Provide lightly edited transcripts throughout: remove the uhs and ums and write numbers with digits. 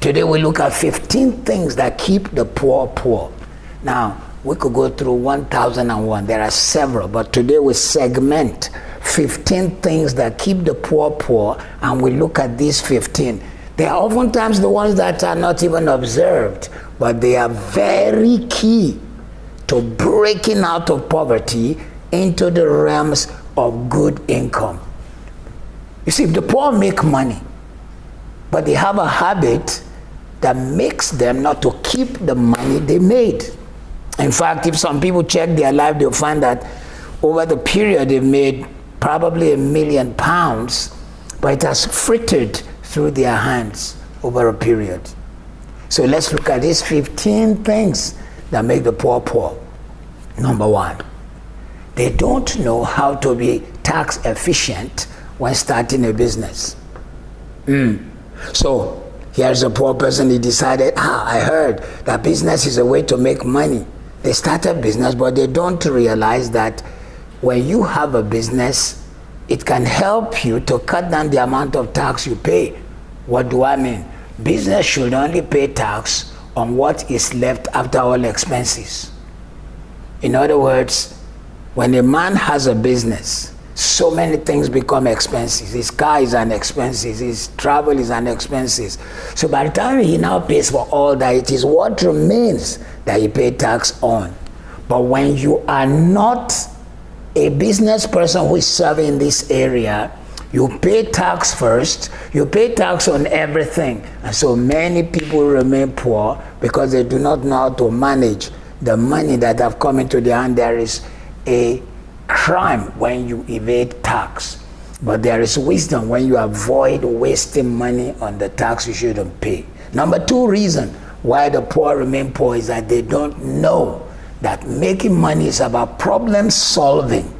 Today we look at 15 things that keep the poor poor. Now, we could go through 1001. There are several, but today we segment 15 things that keep the poor poor, and we look at these 15. They are oftentimes the ones that are not even observed, but they are very key to breaking out of poverty into the realms of good income. You see, if the poor make money, but they have a habit that makes them not to keep the money they made. In fact, if some people check their life, they'll find that over the period they've made probably £1 million, but it has frittered through their hands over a period. So let's look at these 15 things that make the poor poor. Number one, they don't know how to be tax efficient when starting a business. So here's a poor person, he decided, I heard that business is a way to make money. They start a business, but they don't realize that when you have a business, it can help you to cut down the amount of tax you pay. What do I mean? Business should only pay tax on what is left after all expenses. In other words, when a man has a business, so many things become expenses. His car is an expense, his travel is an expense. So by the time he now pays for all that, it is what remains that he pays tax on. But when you are not a business person who is serving in this area, you pay tax first, you pay tax on everything. And so many people remain poor because they do not know how to manage the money that have come into their hand. There is a crime when you evade tax, but there is wisdom when you avoid wasting money on the tax you shouldn't pay. Number two reason why the poor remain poor is that they don't know that making money is about problem solving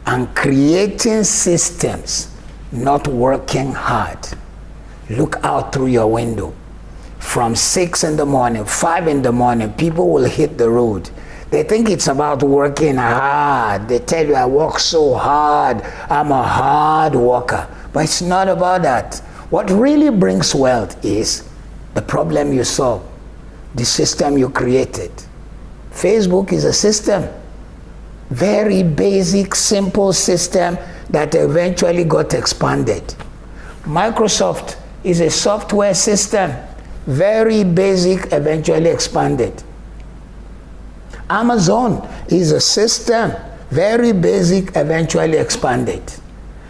and creating systems, not working hard. Look out through your window. From 6 in the morning, 5 in the morning, people will hit the road. They think it's about working hard. They tell you, I work so hard. I'm a hard worker. But it's not about that. What really brings wealth is the problem you solve, the system you created. Facebook is a system. Very basic, simple system that eventually got expanded. Microsoft is a software system. Very basic, eventually expanded. Amazon is a system, very basic, eventually expanded.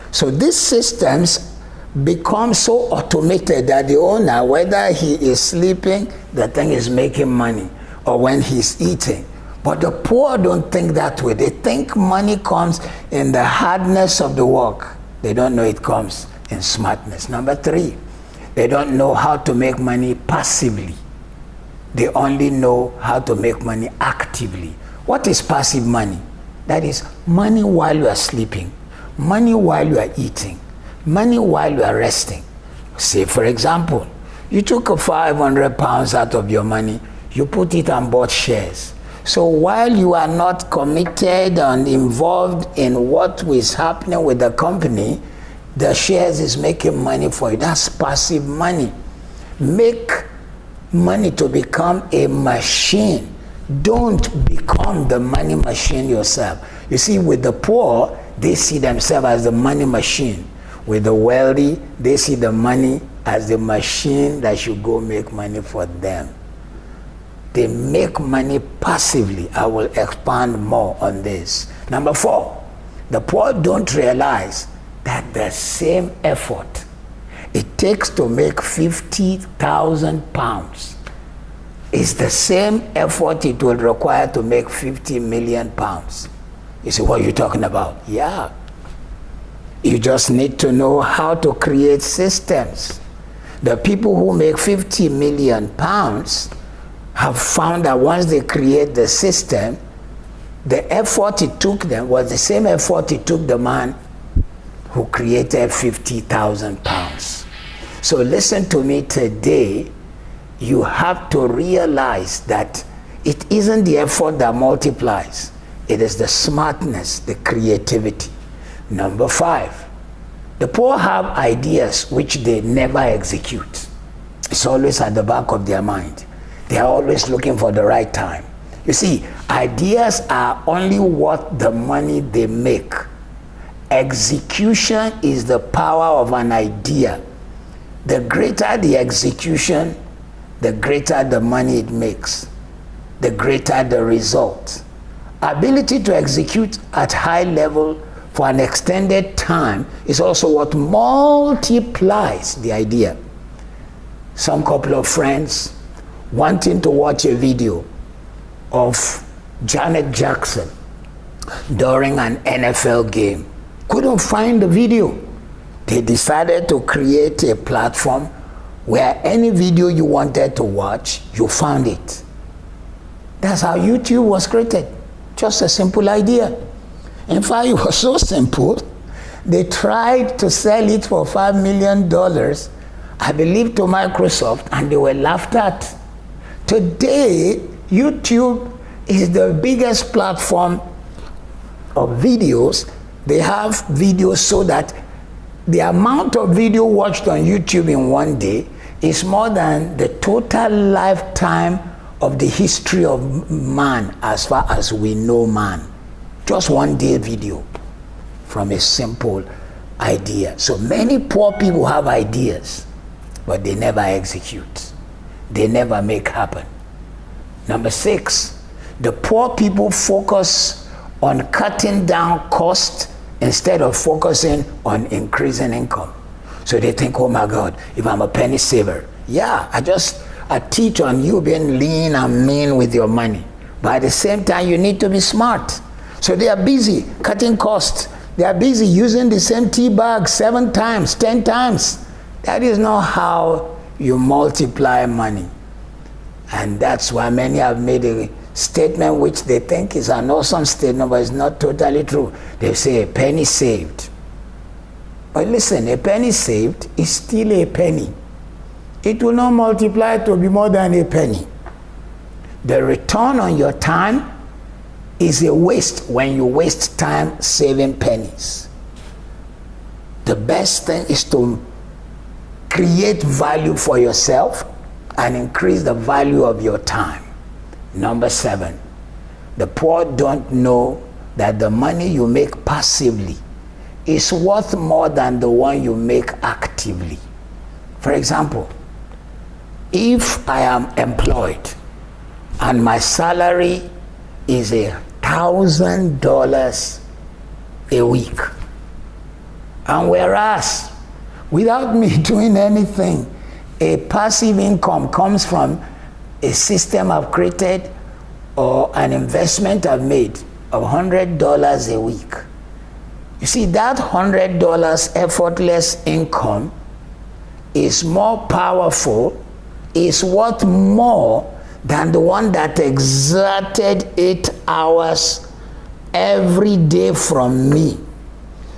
So these systems become so automated that the owner, whether he is sleeping, the thing is making money, or when he's eating. But the poor don't think that way. They think money comes in the hardness of the work. They don't know it comes in smartness. Number three, they don't know how to make money passively. They only know how to make money actively. What is passive money? That is money while you are sleeping, money while you are eating, money while you are resting. Say, for example, you took £500 out of your money, you put it and bought shares. So while you are not committed and involved in what is happening with the company, the shares is making money for you. That's passive money. Make money to become a machine. Don't become the money machine yourself. You see, with the poor, they see themselves as the money machine. With the wealthy, they see the money as the machine that should go make money for them. They make money passively. I will expand more on this. Number four, the poor don't realize that the same effort it takes to make £50,000 is the same effort it will require to make £50 million. You say, what are you talking about? Yeah. You just need to know how to create systems. The people who make £50 million have found that once they create the system, the effort it took them was the same effort it took the man who created £50,000. So listen to me today. You have to realize that it isn't the effort that multiplies. It is the smartness, the creativity. Number five, the poor have ideas which they never execute. It's always at the back of their mind. They are always looking for the right time. You see, ideas are only worth the money they make. Execution is the power of an idea. The greater the execution, the greater the money it makes, the greater the result. Ability to execute at high level for an extended time is also what multiplies the idea. Some couple of friends wanting to watch a video of Janet Jackson during an NFL game couldn't find the video. They decided to create a platform where any video you wanted to watch, you found it. That's how YouTube was created. Just a simple idea. In fact, it was so simple, they tried to sell it for $5 million, I believe, to Microsoft, and they were laughed at. Today, YouTube is the biggest platform of videos. They have videos so that the amount of video watched on YouTube in one day is more than the total lifetime of the history of man as far as we know man. Just one day video from a simple idea. So many poor people have ideas, but they never execute. They never make happen. Number 6, the poor people focus on cutting down cost instead of focusing on increasing income. So they think, oh my God, if I'm a penny saver, yeah, I teach on you being lean and mean with your money. But at the same time, you need to be smart. So they are busy cutting costs. They are busy using the same tea bag 7 times, 10 times. That is not how you multiply money. And that's why many have made a statement which they think is an awesome statement, but it's not totally true. They say a penny saved. But listen, a penny saved is still a penny. It will not multiply to be more than a penny. The return on your time is a waste when you waste time saving pennies. The best thing is to create value for yourself and increase the value of your time. Number 7, the poor don't know that the money you make passively is worth more than the one you make actively. For example, if I am employed and my salary is $1,000 a week, and whereas without me doing anything, a passive income comes from a system I've created or an investment I've made of $100 a week. You see, that $100 effortless income is more powerful, is worth more than the one that exerted 8 hours every day from me.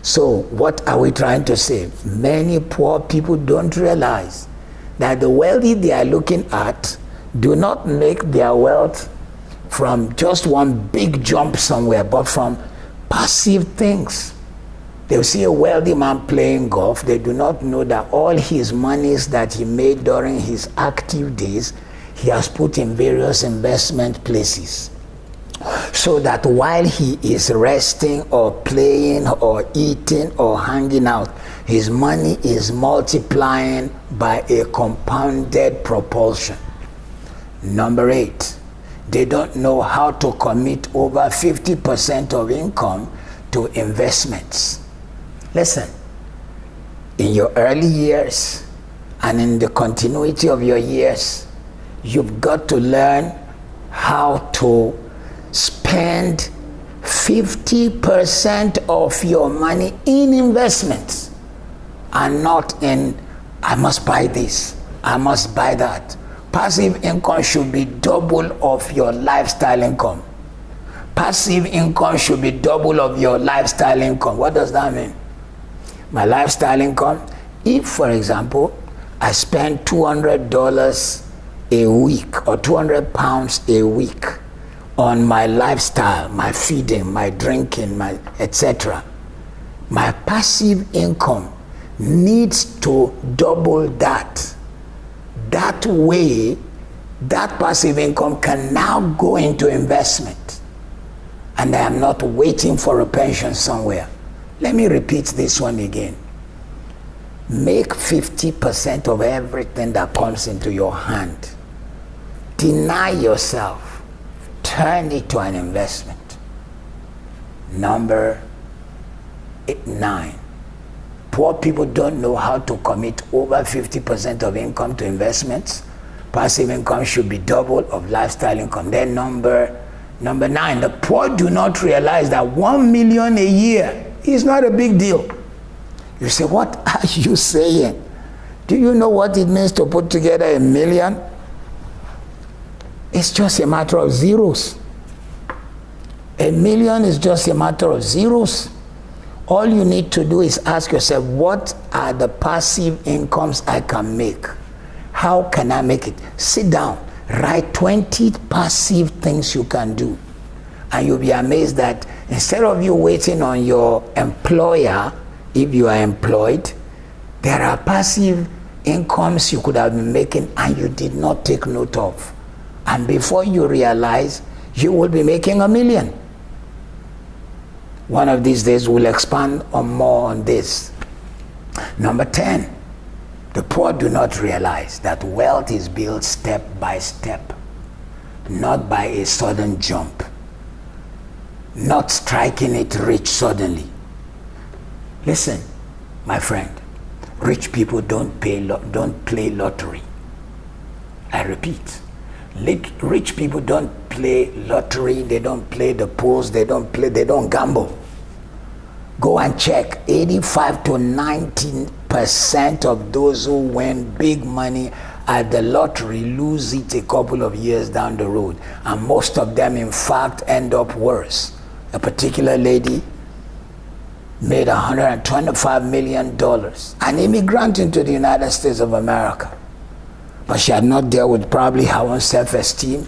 So what are we trying to say? Many poor people don't realize that the wealthy they are looking at do not make their wealth from just one big jump somewhere, but from passive things. They'll see a wealthy man playing golf. They do not know that all his monies that he made during his active days, he has put in various investment places. So that while he is resting or playing or eating or hanging out, his money is multiplying by a compounded propulsion. Number 8, they don't know how to commit over 50% of income to investments. Listen, in your early years and in the continuity of your years, you've got to learn how to spend 50% of your money in investments and not in, I must buy this, I must buy that. Passive income should be double of your lifestyle income. Passive income should be double of your lifestyle income. What does that mean? My lifestyle income, if, for example, I spend $200 a week or 200 pounds a week on my lifestyle, my feeding, my drinking, my etc., my passive income needs to double that That way, that passive income can now go into investment. And I am not waiting for a pension somewhere. Let me repeat this one again. Make 50% of everything that comes into your hand. Deny yourself. Turn it to an investment. Number 9. Poor people don't know how to commit over 50% of income to investments. Passive income should be double of lifestyle income. Then number 9, the poor do not realize that 1 million a year is not a big deal. You say, what are you saying? Do you know what it means to put together $1 million? It's just a matter of zeros. $1 million is just a matter of zeros. All you need to do is ask yourself, what are the passive incomes I can make? How can I make it? Sit down, write 20 passive things you can do. And you'll be amazed that instead of you waiting on your employer, if you are employed, there are passive incomes you could have been making and you did not take note of. And before you realize, you will be making $1 million. One of these days we'll expand on more on this. Number 10, the poor do not realize that wealth is built step by step, not by a sudden jump, not striking it rich suddenly. Listen, my friend, rich people don't play lottery. I repeat, rich people don't play lottery, they don't play the pools, they don't gamble. Go and check. 85 to 90% of those who win big money at the lottery lose it a couple of years down the road. And most of them, in fact, end up worse. A particular lady made $125 million, an immigrant into the United States of America. But she had not dealt with probably her own self-esteem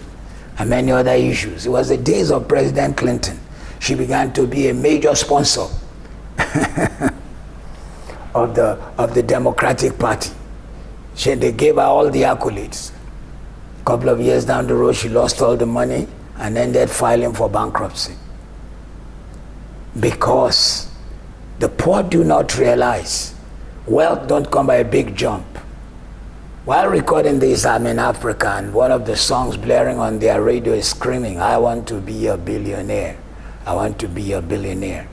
and many other issues. It was the days of President Clinton. She began to be a major sponsor of the Democratic Party. They gave her all the accolades. A couple of years down the road, she lost all the money and ended filing for bankruptcy. Because the poor do not realize wealth don't come by a big jump. While recording this, I'm in Africa, and one of the songs blaring on their radio is screaming, I want to be a billionaire. I want to be a billionaire.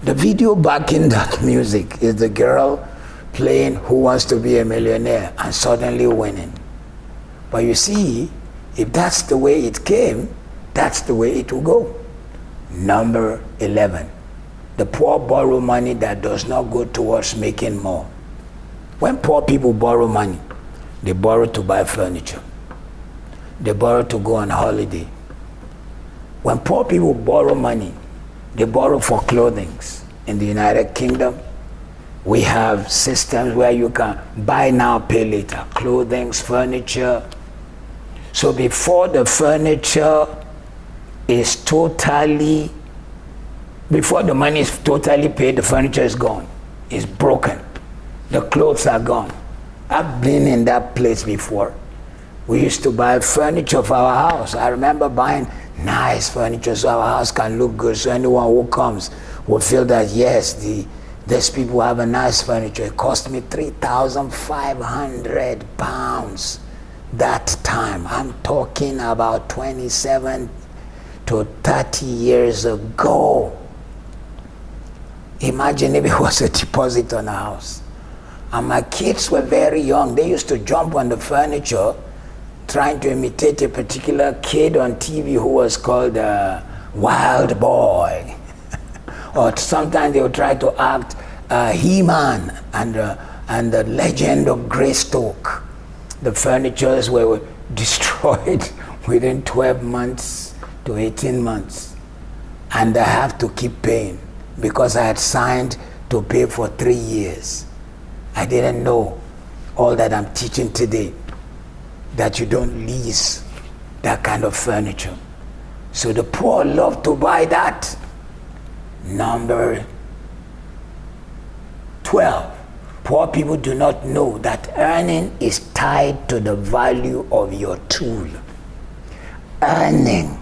The video backing that music is the girl playing Who Wants to Be a Millionaire and suddenly winning. But you see, if that's the way it came, that's the way it will go. Number 11, the poor borrow money that does not go towards making more. When poor people borrow money, they borrow to buy furniture. They borrow to go on holiday. When poor people borrow money, they borrow for clothing. In the United Kingdom, we have systems where you can buy now, pay later. Clothing, furniture. So before the furniture is totally, before the money is totally paid, the furniture is gone. It's broken. The clothes are gone. I've been in that place before. We used to buy furniture for our house. I remember buying nice furniture so our house can look good, so anyone who comes will feel that yes, these people have a nice furniture. It cost me £3,500 that time. I'm talking about 27 to 30 years ago. Imagine if it was a deposit on a house. And my kids were very young. They used to jump on the furniture trying to imitate a particular kid on TV who was called Wild Boy. Or sometimes they would try to act He-Man and the Legend of Greystoke. The furnitures were destroyed within 12 months to 18 months. And I have to keep paying because I had signed to pay for 3 years. I didn't know all that I'm teaching today, that you don't lease that kind of furniture. So the poor love to buy that. Number 12, Poor people do not know that earning is tied to the value of your tool. Earning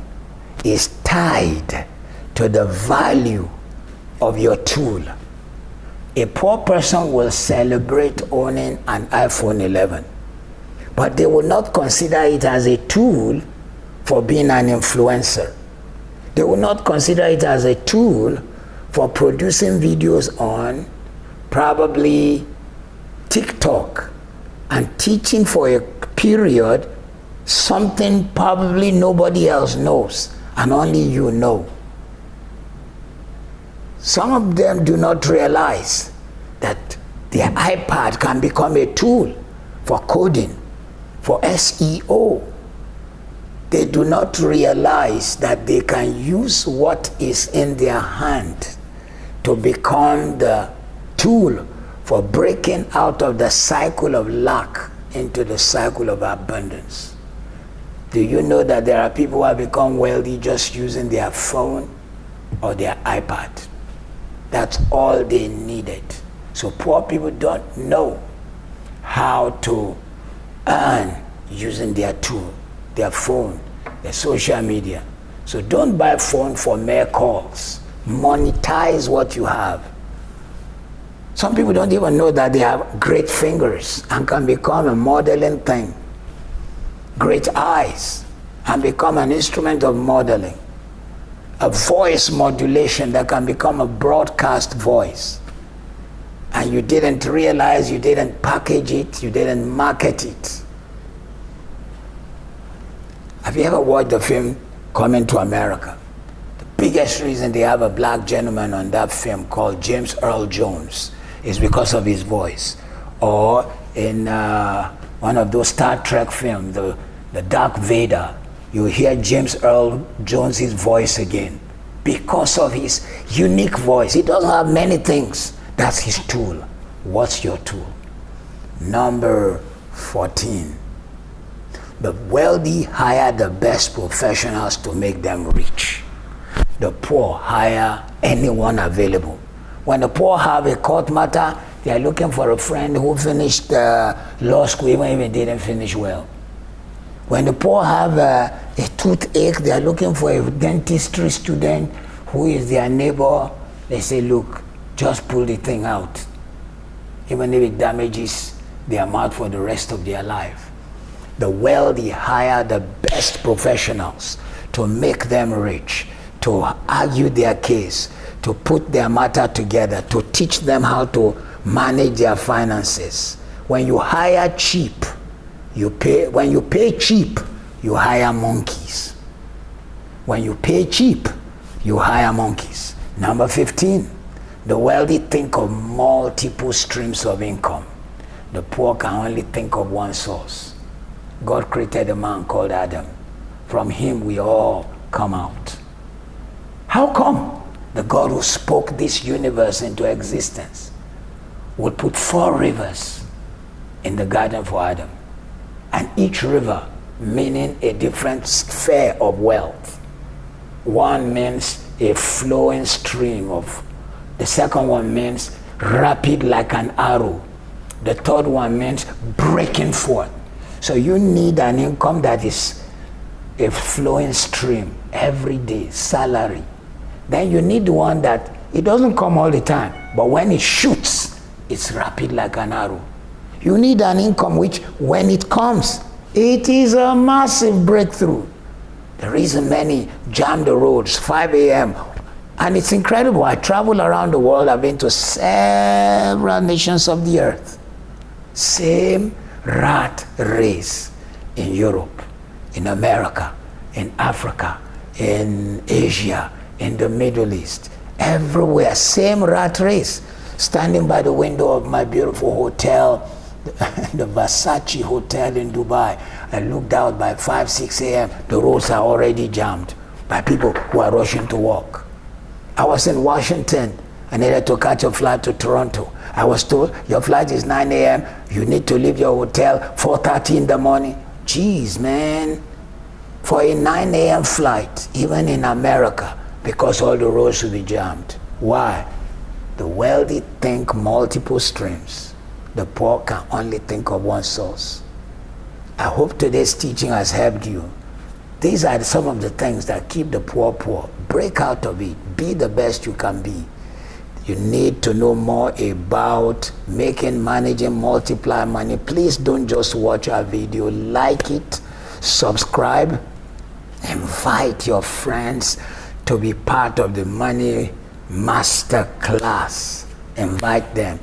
is tied to the value of your tool. A poor person will celebrate owning an iPhone 11, but they will not consider it as a tool for being an influencer. They will not consider it as a tool for producing videos on probably TikTok and teaching for a period something probably nobody else knows and only you know. Some of them do not realize that their iPad can become a tool for coding, for SEO. They do not realize that they can use what is in their hand to become the tool for breaking out of the cycle of lack into the cycle of abundance. Do you know that there are people who have become wealthy just using their phone or their iPad? That's all they needed. So poor people don't know how to earn using their tool, their phone, their social media. So don't buy a phone for mere calls. Monetize what you have. Some people don't even know that they have great fingers and can become a modeling thing. Great eyes and become an instrument of modeling. A voice modulation that can become a broadcast voice. And you didn't realize, you didn't package it, you didn't market it. Have you ever watched the film Coming to America? The biggest reason they have a black gentleman on that film called James Earl Jones is because of his voice. Or in one of those Star Trek films, the Dark Vader, you hear James Earl Jones' voice again because of his unique voice. He doesn't have many things. That's his tool. What's your tool? Number 14. The wealthy hire the best professionals to make them rich. The poor hire anyone available. When the poor have a court matter, they are looking for a friend who finished law school even if he didn't finish well. When the poor have a toothache, they are looking for a dentistry student who is their neighbor. They say, look, just pull the thing out, even if it damages their mouth for the rest of their life. The wealthy hire the best professionals to make them rich, to argue their case, to put their matter together, to teach them how to manage their finances. When you hire cheap, you pay. When you pay cheap, you hire monkeys. When you pay cheap, you hire monkeys. Number 15, the wealthy think of multiple streams of income. The poor can only think of one source. God created a man called Adam. From him we all come out. How come the God who spoke this universe into existence would put 4 rivers in the garden for Adam? And each river meaning a different sphere of wealth. One means a flowing stream of, the second one means rapid like an arrow. The third one means breaking forth. So you need an income that is a flowing stream every day, salary. Then you need one that it doesn't come all the time, but when it shoots, it's rapid like an arrow. You need an income which, when it comes, it is a massive breakthrough. The reason many jam the roads 5 a.m. And it's incredible. I travel around the world. I've been to several nations of the earth. Same rat race in Europe, in America, in Africa, in Asia, in the Middle East. Everywhere, same rat race. Standing by the window of my beautiful hotel, the Versace Hotel in Dubai, I looked out by 5, 6 a.m. The roads are already jammed by people who are rushing to work. I was in Washington. I needed to catch a flight to Toronto. I was told, your flight is 9 a.m. You need to leave your hotel 4:30 in the morning. Jeez, man. For a 9 a.m. flight, even in America, because all the roads will be jammed. Why? The wealthy think multiple streams. the poor can only think of one source. I hope today's teaching has helped you. These are some of the things that keep the poor poor. Break out of it. Be the best you can be. You need to know more about making, managing, multiply money. Please don't just watch our video. Like it, subscribe, invite your friends to be part of the Money Master Class. Invite them.